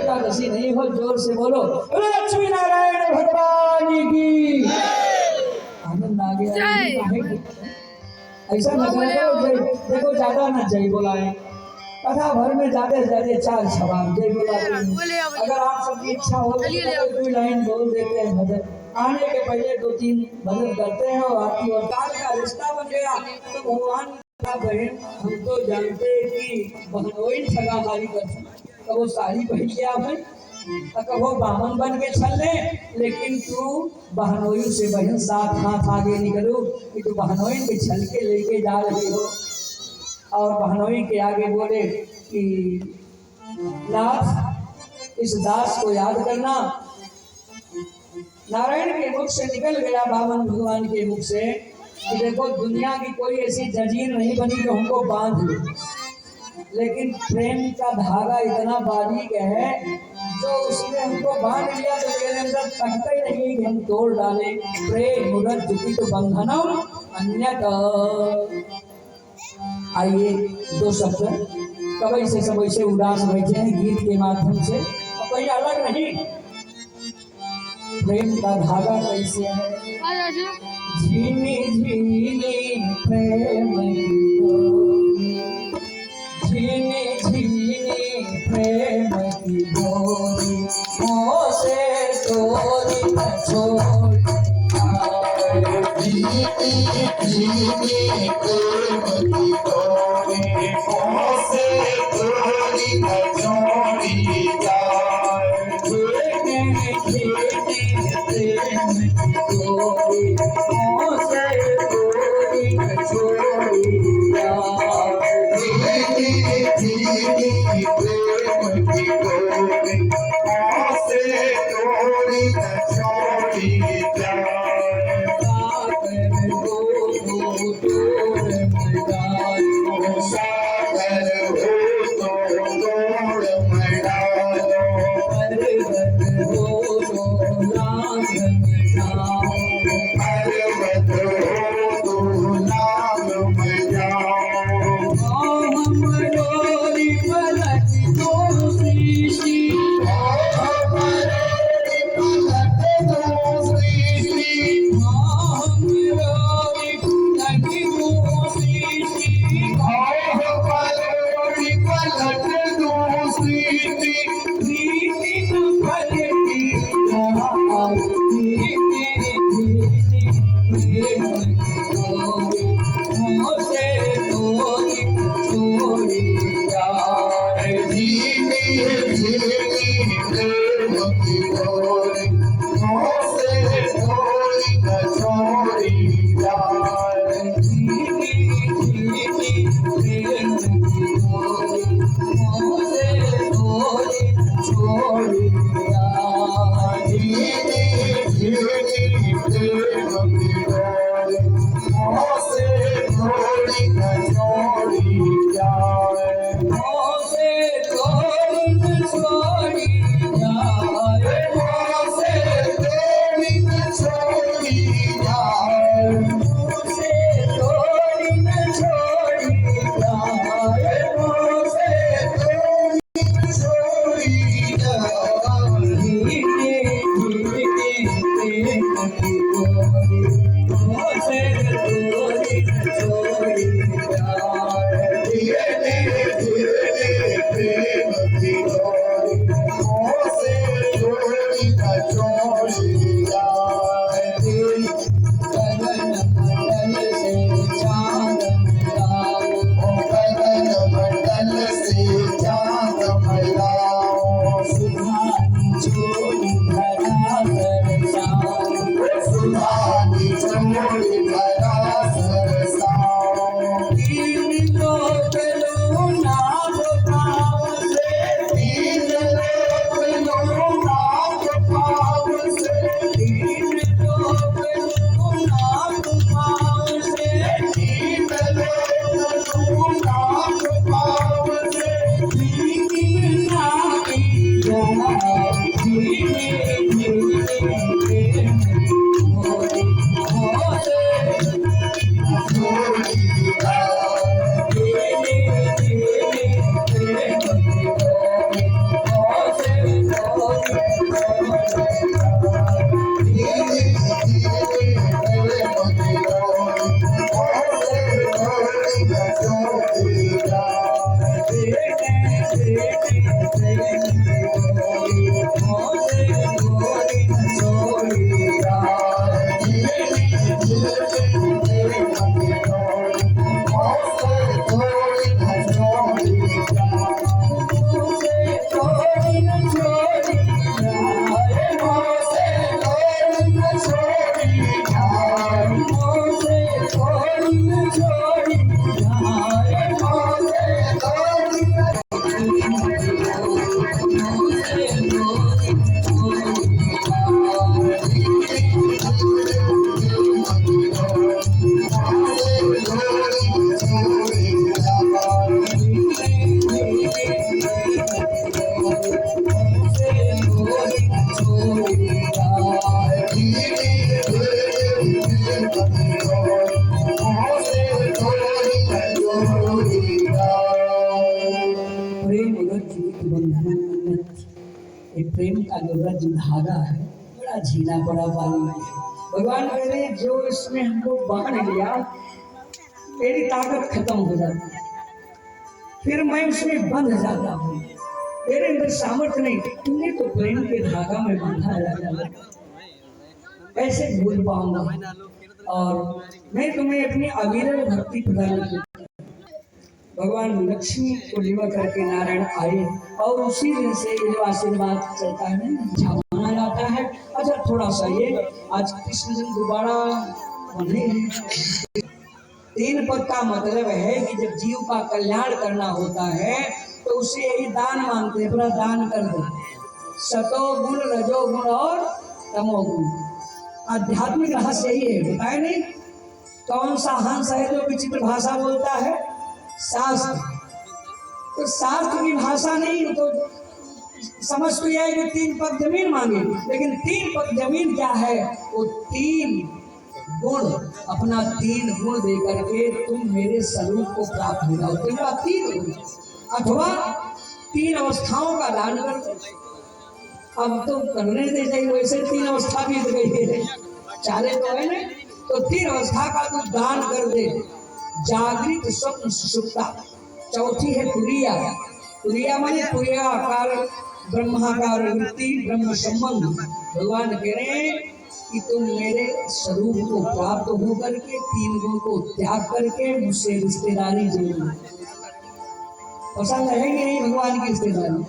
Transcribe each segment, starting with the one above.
एकादशी नहीं हो, जोर से बोलो लक्ष्मी नारायण भगवान की। आनंद आ गया। ऐसा न करो, देखो ज्यादा ना जय बोलाए, कथा भर में ज्यादा से ज्यादा 4 सवाल जय बोला। अगर आप सबकी इच्छा हो तो कोई लाइन बोल देते हैं भजन, आने के पहले 2-3 भजन करते हैं और आपकी अवतार का रिश्ता बन गया तो भगवान का बहन। हम तो जानते हैं कि बहनोई ठगाहारी करते, तो वो साड़ी पहन के आप कहो बामन बन के चल ले, लेकिन तू बहनोई से बहन साथ हाथ आगे निकलो कि तू बहनोई के छल के लेके जा रही हो। और बहनोई के आगे बोले कि नाथ इस दास को याद करना। नारायण के मुख से निकल गया बामन भगवान के मुख से कि देखो दुनिया की कोई ऐसी जंजीर नहीं बनी जो हमको बांध ले, लेकिन प्रेम का धागा इतना बारीक है जो उसने हमको बांध लिया तो मेरे अंदर तकता ही नहीं कि हम तोड़ डाले। प्रेम मुरत जुटित बंधनम अन्यत। आइए 2 शब्द कवि से सब ऐसे उदास बैठे हैं गीत के माध्यम से, और कोई अलग नहीं। प्रेम का धागा कैसे है, झीनी झीनी प्रेम की डोरी, झीनी झीनी प्रेम की डोरी, मोह से तोरी न छोड़ी, झीनी झीनी प्रेम की डोरी, मोह से तोरी न छोड़ी जाए, झीनी झीनी प्रेम की डोरी, मोह से तोरी न छोड़ी जाए, झीनी झीनी प्रेम की डोरी, मोह से तोरी न छोड़ी जाए। छोड़ी जाए, ये प्रेम का जो रज धागा है बड़ा झीला बड़ा बाली है। भगवान कह रहे जो इसमें हमको बांध लिया मेरी ताकत खत्म हो जाती है, फिर मैं उसमें बंध जाता हूँ, मेरे अंदर सामर्थ्य नहीं। तुमने तो प्रेम के धागा में बांधा जाता, ऐसे भूल पाऊंगा और मैं तुम्हें अपनी अविरल भक्ति प्रदान करूंगा। भगवान लक्ष्मी को निवा करके नारायण आए और उसी दिन से ये जो आशीर्वाद चलता है ना माना जाता है। अच्छा थोड़ा सा ये आज कृष्ण जन्म दोबारा बने 3 पद का मतलब है कि जब जीव का कल्याण करना होता है तो उसे यही दान मांगते हैं, अपना दान कर दो। सतो गुण रजो गुण और तमो गुण, आध्यात्मिक रहस्य यही है। बताए नहीं कौन सा हंस है जो विचित्र भाषा बोलता है? शास्त्र। तो शास्त्र की भाषा नहीं तो समझ तो यह है कि 3 पग जमीन मांगे, लेकिन 3 पग जमीन क्या है? वो 3 गुण, अपना 3 गुण दे करके तुम मेरे स्वरूप को प्राप्त हो जाओ। तुम्हारा 3 गुण अथवा 3 अवस्थाओं का दान कर दो। अब तो करने दे चाहिए, वैसे 3 अवस्था बीत गई है, 4 तो है ना, तो 3 अवस्था का तू दान कर दे। जागृत स्वप्न सुषुप्ता, चौथी है तुरिया। तुरिया माने तुर्याकार ब्रह्माकार वृत्ति ब्रह्म संबंध। भगवान कह रहे हैं कि तुम मेरे स्वरूप को प्राप्त होकर के 3 गुण को त्याग करके मुझसे रिश्तेदारी जोड़ो। पसंद है कि नहीं भगवान की रिश्तेदारी?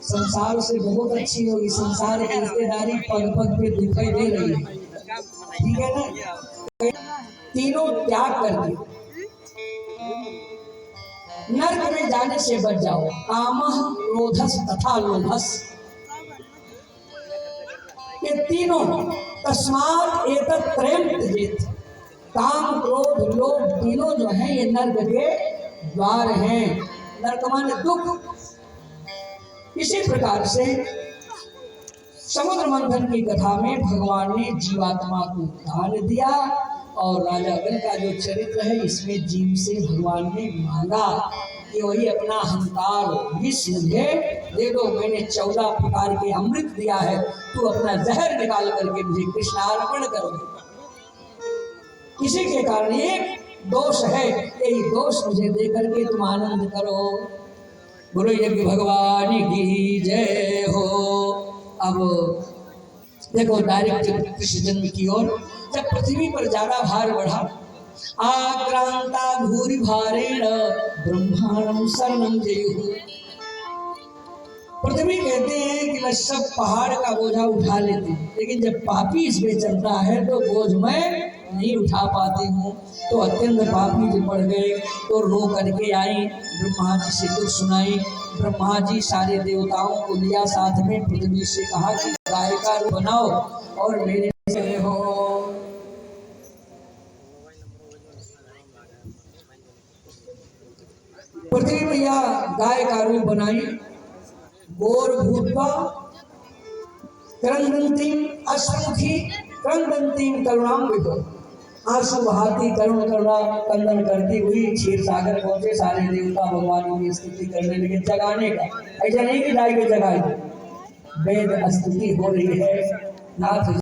संसार से बहुत अच्छी होगी, संसार की रिश्तेदारी पग पग पे दिखाई दे रही है, ठीक है ना? तीनों त्याग कर दिए, नरक में जाने से बच जाओ। कामः क्रोधस् तथा लोभस्, ये तीनों तस्मात् एतत् त्रयं त्यजेत्। काम क्रोध लोभ तीनों जो हैं ये नरक के द्वार हैं। नरक माने दुख। इसी प्रकार से समुद्र मंथन की कथा में भगवान ने जीवात्मा को दान दिया और राजा गण का जो चरित्र है इसमें जीव से भगवान ने मांगा कि वही अपना अहंकार विष मुझे दे दो, मैंने 14 प्रकार के अमृत दिया है, तू अपना जहर निकाल करके मुझे कृष्णार्पण करो। इसी के कारण एक दोष है, यही दोष मुझे दे करके तुम आनंद करो। बोलो यज्ञ भगवान की जय हो। अब देखो डायरेक्ट कृष्ण जन्म की ओर। जब पृथ्वी पर ज्यादा भार बढ़ा, आक्रांता भूरि भारेण ब्रह्मांडं शरणं जयुः। पृथ्वी कहते हैं कि मैं सब पहाड़ का बोझा उठा लेती हूँ, लेकिन जब पापी इसमें चलता है तो बोझ मैं नहीं उठा पाती हूँ। तो अत्यंत पापी जब पड़ गए तो रो करके आई, ब्रह्मा जी से कुछ सुनाई। ब्रह्मा जी सारे देवताओं को लिया साथ में, पृथ्वी से कहा कि गाय का रूप बनाओ और मेरे से हो। पृथ्वी मैया गाय का रूप बनाई, गोर भूतवा क्रंदंतीम अश्वमुखी क्रंदंतीम करुणाम्बितो, आंसू बहाती करुण करुणा कंदन करती हुई क्षीर सागर पहुंचे। सारे देवता भगवान की स्तुति करने लगे। जगाने का ऐसा नहीं कि गाय के जगाए, वेद स्तुति हो रही है। नाथ